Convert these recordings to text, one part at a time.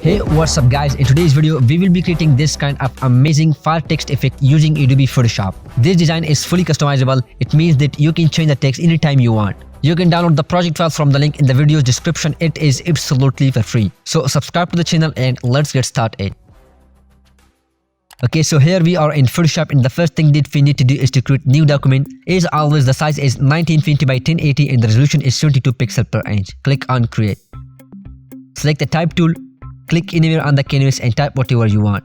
Hey, what's up guys? In today's video, we will be creating this kind of amazing fire text effect using Adobe Photoshop. This design is fully customizable. It means that you can change the text anytime you want. You can download the project file from the link in the video's description. It is absolutely for free. So subscribe to the channel and let's get started. Okay, so here we are in Photoshop, and the first thing that we need to do is to create new document. As always, the size is 1920 by 1080 and the resolution is 72 pixels per inch. Click on create. Select the type tool. Click anywhere on the canvas and type whatever you want.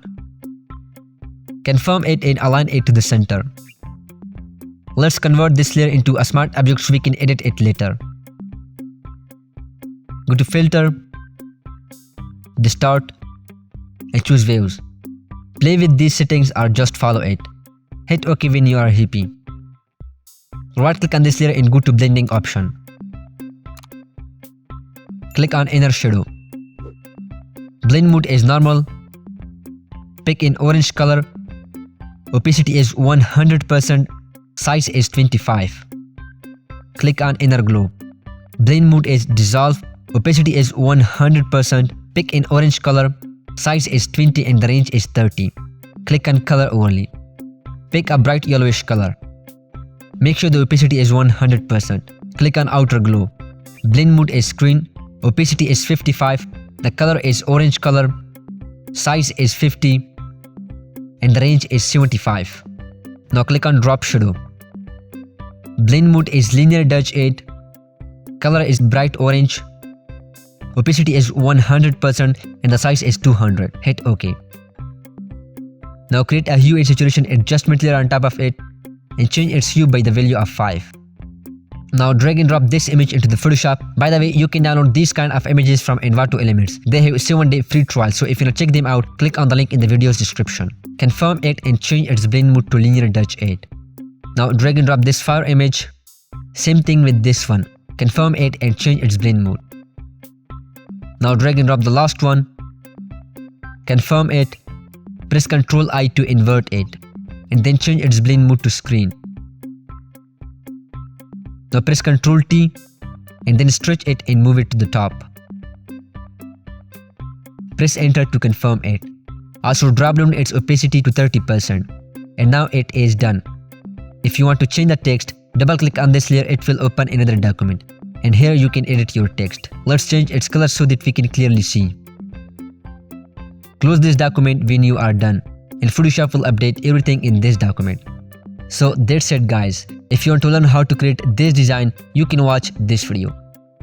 Confirm it and align it to the center. Let's convert this layer into a smart object so we can edit it later. Go to filter, distort, and choose waves. Play with these settings or just follow it. Hit OK when you are happy. Right click on this layer and go to blending option. Click on inner shadow. Blend mode is normal. Pick an orange color. Opacity is 100%. Size is 25. Click on inner glow. Blend mode is dissolve. Opacity is 100%. Pick an orange color. Size is 20 and the range is 30. Click on color overlay. Pick a bright yellowish color. Make sure the opacity is 100%. Click on outer glow. Blend mode is screen. Opacity is 55. The color is orange color. Size is 50 and the range is 75. Now click on drop shadow. Blend mode is linear dodge 8. Color is bright orange. Opacity is 100% and the size is 200. Hit OK. Now create a hue and saturation adjustment layer on top of it and change its hue by the value of 5. Now drag and drop this image into the Photoshop. By the way, you can download these kind of images from Envato Elements. They have a 7-day free trial, so if you want to check them out, click on the link in the video's description. Confirm it and change its blend mode to linear dodge 8. Now drag and drop this fire image. Same thing with this one. Confirm it and change its blend mode. Now drag and drop the last one. Confirm it. Press Ctrl I to invert it and then change its blend mode to screen. Now press Ctrl T and then stretch it and move it to the top. Press enter to confirm it. Also drop down its opacity to 30%. And now it is done. If you want to change the text, double click on this layer, it will open another document. And here you can edit your text. Let's change its color so that we can clearly see. Close this document when you are done, and Photoshop will update everything in this document. So that's it guys. If you want to learn how to create this design, you can watch this video.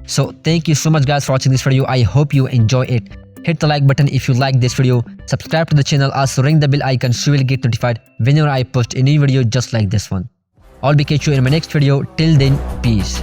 So thank you so much guys for watching this video. I hope you enjoy it. Hit the like button if you like this video. Subscribe to the channel. Also ring the bell icon so you will get notified whenever I post a new video just like this one. I'll be catch you in my next video. Till then, peace.